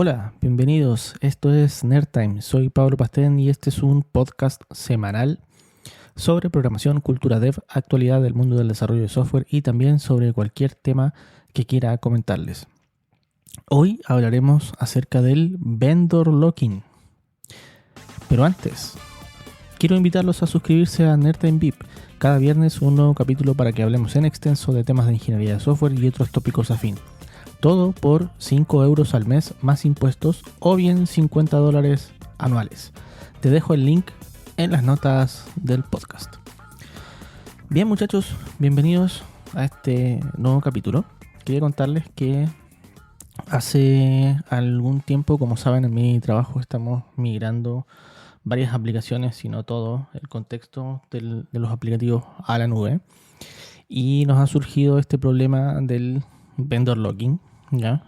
Hola, bienvenidos. Esto es Nerdtime. Soy Pablo Pastén y este es un podcast semanal sobre programación, cultura dev, actualidad del mundo del desarrollo de software y también sobre cualquier tema que quiera comentarles. Hoy hablaremos acerca del vendor locking. Pero antes, quiero invitarlos a suscribirse a Nerdtime VIP. Cada viernes un nuevo capítulo para que hablemos en extenso de temas de ingeniería de software y otros tópicos afín. Todo por 5 euros al mes más impuestos o bien $50 anuales. Te dejo el link en las notas del podcast. Bien, muchachos, bienvenidos a este nuevo capítulo. Quería contarles que hace algún tiempo, como saben, en mi trabajo estamos migrando varias aplicaciones, si no todo, el contexto de los aplicativos a la nube. Y nos ha surgido este problema del vendor locking. ¿Ya?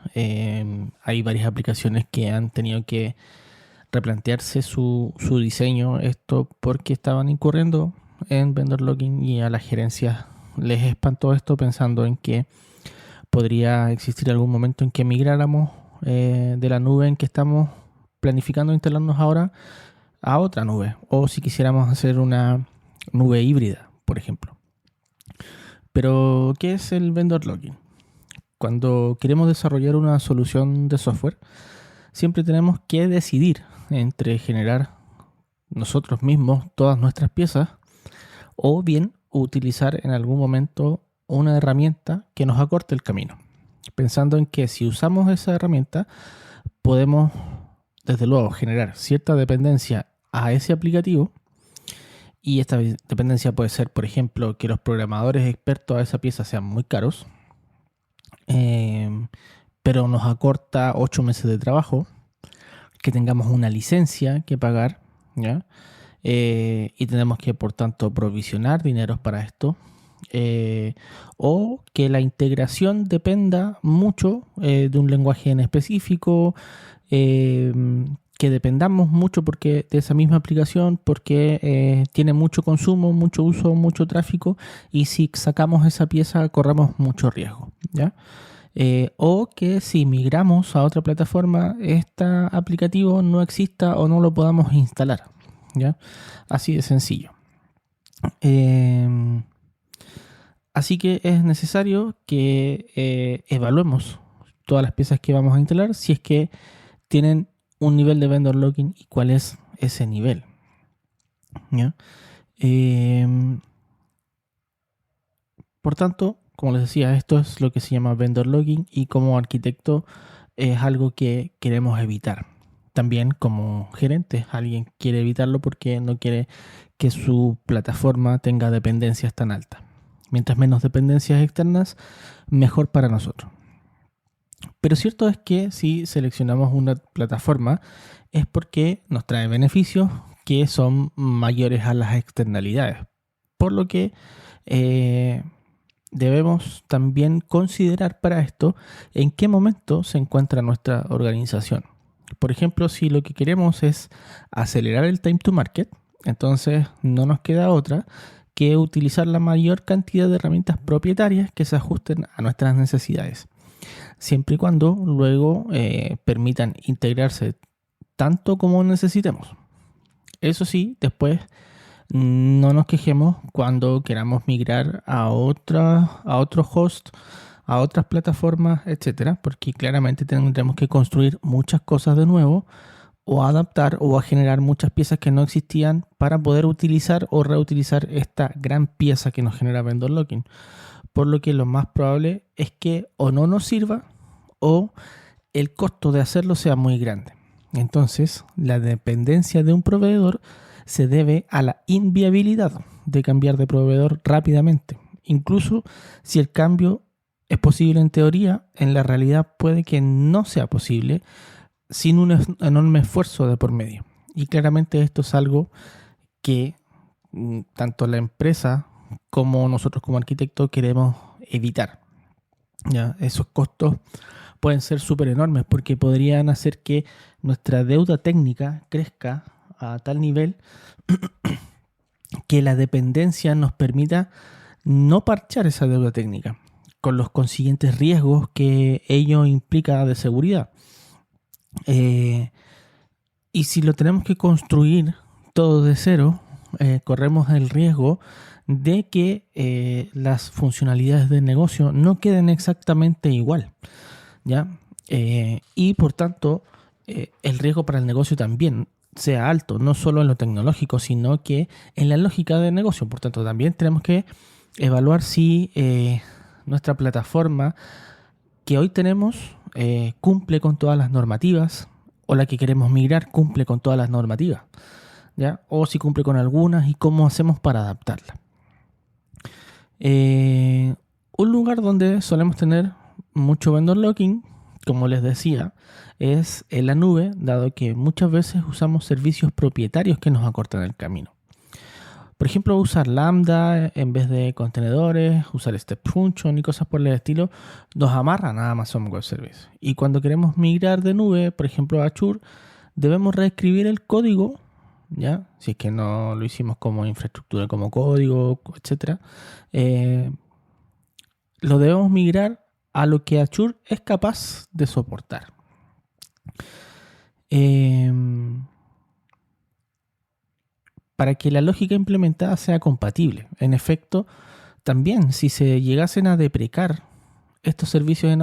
Hay varias aplicaciones que han tenido que replantearse su diseño, esto porque estaban incurriendo en vendor locking y a las gerencias les espantó esto pensando en que podría existir algún momento en que migráramos de la nube en que estamos planificando instalarnos ahora a otra nube, o si quisiéramos hacer una nube híbrida, por ejemplo. Pero, ¿qué es el vendor locking? Cuando queremos desarrollar una solución de software, siempre tenemos que decidir entre generar nosotros mismos todas nuestras piezas o bien utilizar en algún momento una herramienta que nos acorte el camino. Pensando en que si usamos esa herramienta, podemos, desde luego, generar cierta dependencia a ese aplicativo. Y esta dependencia puede ser, por ejemplo, que los programadores expertos a esa pieza sean muy caros. Pero nos acorta 8 meses de trabajo, que tengamos una licencia que pagar, ¿ya? Y tenemos que, por tanto, provisionar dineros para esto, o que la integración dependa mucho de un lenguaje en específico, que dependamos mucho de esa misma aplicación porque tiene mucho consumo, mucho uso, mucho tráfico, y si sacamos esa pieza corremos mucho riesgo, ¿ya? O que si migramos a otra plataforma, este aplicativo no exista o no lo podamos instalar, ¿ya? Así de sencillo. Así que es necesario que evaluemos todas las piezas que vamos a instalar si es que tienen un nivel de vendor locking y cuál es ese nivel, ¿ya? Por tanto, como les decía, esto es lo que se llama vendor locking y como arquitecto es algo que queremos evitar. También como gerente, alguien quiere evitarlo porque no quiere que su plataforma tenga dependencias tan altas. Mientras menos dependencias externas, mejor para nosotros. Pero cierto es que si seleccionamos una plataforma es porque nos trae beneficios que son mayores a las externalidades. Por lo que debemos también considerar para esto en qué momento se encuentra nuestra organización. Por ejemplo, si lo que queremos es acelerar el time to market, entonces no nos queda otra que utilizar la mayor cantidad de herramientas propietarias que se ajusten a nuestras necesidades, siempre y cuando luego permitan integrarse tanto como necesitemos. Eso sí, después no nos quejemos cuando queramos migrar a otro host, a otras plataformas, etcétera, porque claramente tendremos que construir muchas cosas de nuevo o adaptar o a generar muchas piezas que no existían para poder utilizar o reutilizar esta gran pieza que nos genera vendor locking. Por lo que lo más probable es que o no nos sirva o el costo de hacerlo sea muy grande. Entonces, la dependencia de un proveedor se debe a la inviabilidad de cambiar de proveedor rápidamente. Incluso si el cambio es posible en teoría, en la realidad puede que no sea posible sin un enorme esfuerzo de por medio. Y claramente esto es algo que tanto la empresa como nosotros como arquitectos queremos evitar. ¿Ya? Esos costos pueden ser súper enormes porque podrían hacer que nuestra deuda técnica crezca a tal nivel que la dependencia nos permita no parchar esa deuda técnica, con los consiguientes riesgos que ello implica de seguridad. Eh, y si lo tenemos que construir todo de cero, corremos el riesgo de que las funcionalidades del negocio no queden exactamente igual, ¿ya? Y por tanto, el riesgo para el negocio también sea alto, no solo en lo tecnológico, sino que en la lógica del negocio. Por tanto, también tenemos que evaluar si nuestra plataforma que hoy tenemos cumple con todas las normativas, o la que queremos migrar cumple con todas las normativas, ¿ya? O si cumple con algunas y cómo hacemos para adaptarla. Un lugar donde solemos tener mucho vendor locking, como les decía, es en la nube, dado que muchas veces usamos servicios propietarios que nos acortan el camino. Por ejemplo, usar Lambda en vez de contenedores, usar Step Function y cosas por el estilo, nos amarran a Amazon Web Service. Y cuando queremos migrar de nube, por ejemplo a Azure, debemos reescribir el código, ¿ya? Si es que no lo hicimos como infraestructura, como código, etcétera. Lo debemos migrar a lo que Azure es capaz de soportar. Para que la lógica implementada sea compatible. En efecto, también si se llegasen a deprecar estos servicios en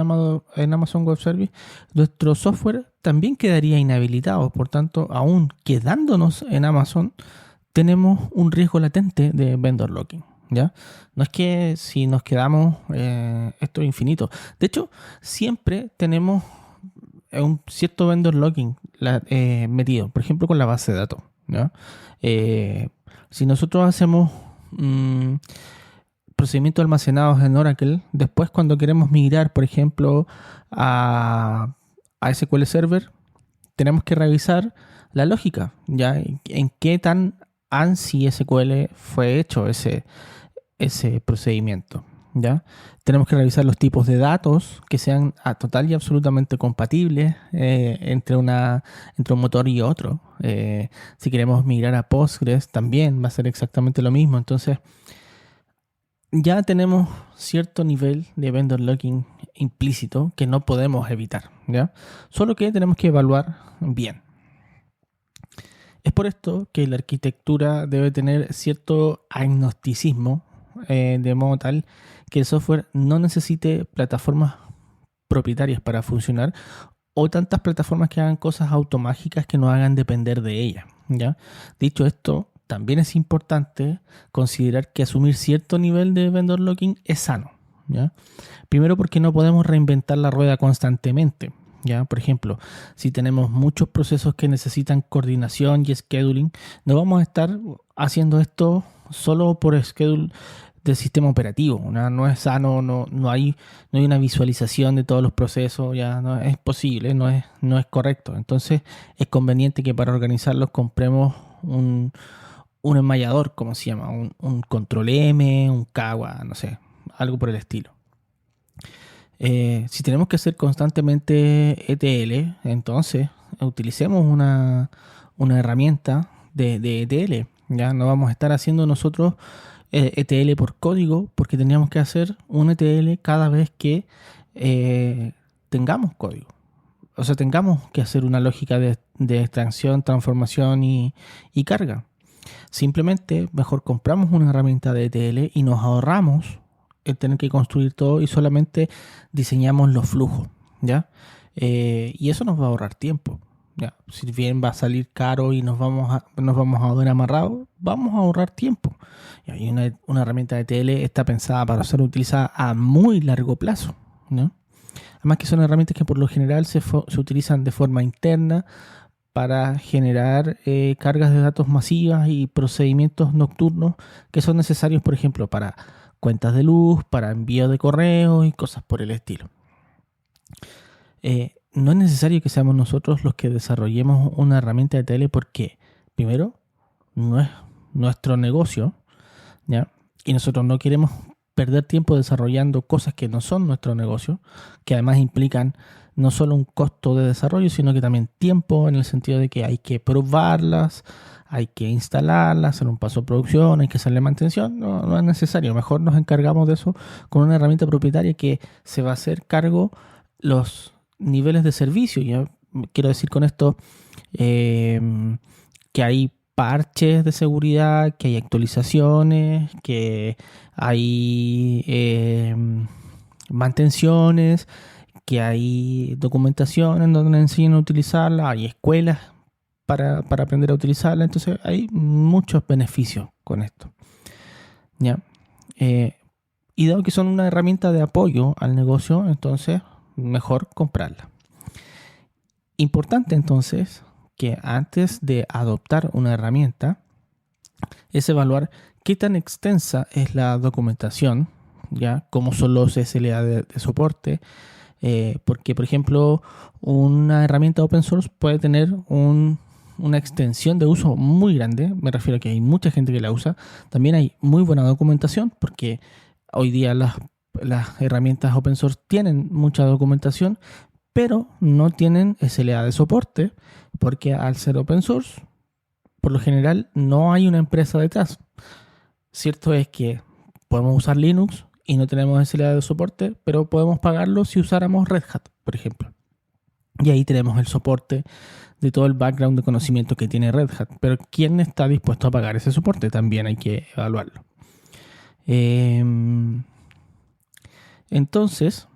Amazon Web Service, nuestro software también quedaría inhabilitado. Por tanto, aún quedándonos en Amazon, tenemos un riesgo latente de vendor locking, ¿ya? No es que si nos quedamos, esto es infinito. De hecho, siempre tenemos un cierto vendor locking metido, por ejemplo, con la base de datos, ¿ya? Si nosotros hacemos procedimientos almacenados en Oracle, después cuando queremos migrar, por ejemplo, a SQL Server, tenemos que revisar la lógica, ¿ya? En qué tan ANSI SQL fue hecho ese procedimiento, ¿ya? Tenemos que revisar los tipos de datos que sean total y absolutamente compatibles entre un motor y otro. Si queremos migrar a Postgres, también va a ser exactamente lo mismo. Entonces, ya tenemos cierto nivel de vendor locking implícito que no podemos evitar, ¿ya? Solo que tenemos que evaluar bien. Es por esto que la arquitectura debe tener cierto agnosticismo, de modo tal que el software no necesite plataformas propietarias para funcionar, o tantas plataformas que hagan cosas automáticas que nos hagan depender de ellas, ¿ya? Dicho esto, también es importante considerar que asumir cierto nivel de vendor locking es sano, ¿ya? Primero porque no podemos reinventar la rueda constantemente, ¿ya? Por ejemplo, si tenemos muchos procesos que necesitan coordinación y scheduling, no vamos a estar haciendo esto solo por schedule del sistema operativo, ¿no? No es sano, no hay una visualización de todos los procesos, ya no es posible, no es correcto. Entonces es conveniente que para organizarlos compremos un enmayador, como se llama, un control M, un Kawa, no sé, algo por el estilo. Si tenemos que hacer constantemente ETL, entonces utilicemos una herramienta de ETL. Ya no vamos a estar haciendo nosotros ETL por código, porque teníamos que hacer un ETL cada vez que tengamos código. O sea, tengamos que hacer una lógica de extracción, transformación y carga. Simplemente mejor compramos una herramienta de ETL y nos ahorramos el tener que construir todo y solamente diseñamos los flujos, ¿ya? Y eso nos va a ahorrar tiempo, ¿ya? Si bien va a salir caro y nos vamos a ver amarrados, vamos a ahorrar tiempo. Y una herramienta de ETL está pensada para ser utilizada a muy largo plazo, ¿no? Además que son herramientas que por lo general se utilizan de forma interna para generar cargas de datos masivas y procedimientos nocturnos que son necesarios, por ejemplo, para cuentas de luz, para envío de correos y cosas por el estilo. No es necesario que seamos nosotros los que desarrollemos una herramienta de ETL porque, primero, no es nuestro negocio, ¿ya? Y nosotros no queremos perder tiempo desarrollando cosas que no son nuestro negocio, que además implican no solo un costo de desarrollo, sino que también tiempo, en el sentido de que hay que probarlas, hay que instalarlas, hacer un paso de producción, hay que hacerle mantención. No es necesario. Mejor nos encargamos de eso con una herramienta propietaria que se va a hacer cargo los niveles de servicio. ¿Ya? quiero decir con esto que hay parches de seguridad, que hay actualizaciones, que hay mantenciones, que hay documentación en donde enseñan a utilizarla, hay escuelas para aprender a utilizarla, entonces hay muchos beneficios con esto. ¿Ya? Y dado que son una herramienta de apoyo al negocio, entonces mejor comprarla. Importante entonces que antes de adoptar una herramienta es evaluar qué tan extensa es la documentación, ya cómo son los SLA de soporte, porque por ejemplo una herramienta open source puede tener una extensión de uso muy grande, me refiero a que hay mucha gente que la usa, también hay muy buena documentación porque hoy día las herramientas open source tienen mucha documentación, pero no tienen SLA de soporte porque al ser open source, por lo general no hay una empresa detrás. Cierto es que podemos usar Linux y no tenemos SLA de soporte, pero podemos pagarlo si usáramos Red Hat, por ejemplo. Y ahí tenemos el soporte de todo el background de conocimiento que tiene Red Hat. Pero ¿quién está dispuesto a pagar ese soporte? También hay que evaluarlo. Entonces,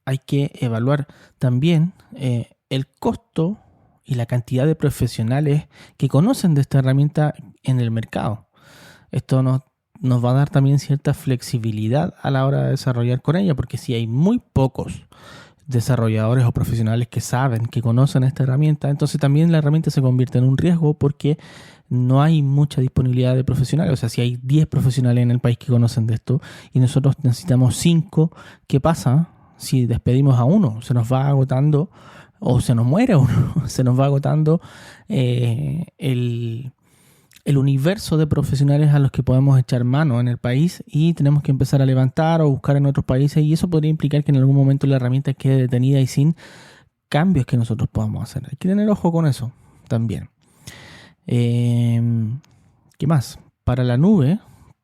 hay que evaluar también el costo y la cantidad de profesionales que conocen de esta herramienta en el mercado. Esto nos va a dar también cierta flexibilidad a la hora de desarrollar con ella, porque si hay muy pocos desarrolladores o profesionales que saben, que conocen esta herramienta, entonces también la herramienta se convierte en un riesgo porque no hay mucha disponibilidad de profesionales. O sea, si hay 10 profesionales en el país que conocen de esto y nosotros necesitamos 5, ¿qué pasa si despedimos a uno? Se nos va agotando o se nos muere uno, se nos va agotando el universo de profesionales a los que podemos echar mano en el país y tenemos que empezar a levantar o buscar en otros países, y eso podría implicar que en algún momento la herramienta quede detenida y sin cambios que nosotros podamos hacer. Hay que tener ojo con eso también. ¿Qué más? Para la nube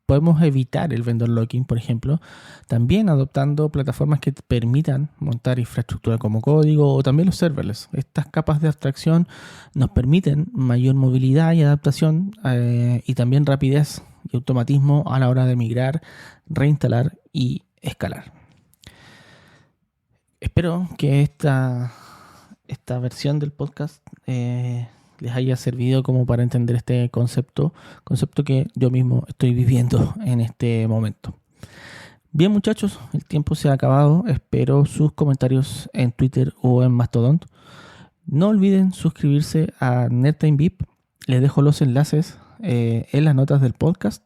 podemos evitar el vendor locking, por ejemplo, también adoptando plataformas que permitan montar infraestructura como código, o también los serverless. Estas capas de abstracción nos permiten mayor movilidad y adaptación y también rapidez y automatismo a la hora de migrar, reinstalar y escalar. Espero que esta versión del podcast les haya servido como para entender este concepto que yo mismo estoy viviendo en este momento. Bien, muchachos, el tiempo se ha acabado. Espero sus comentarios en Twitter o en Mastodon. No olviden suscribirse a Nerdtime VIP. Les dejo los enlaces en las notas del podcast.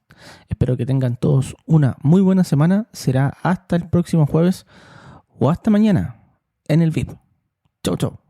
Espero que tengan todos una muy buena semana. Será hasta el próximo jueves o hasta mañana en el VIP. Chau, chau.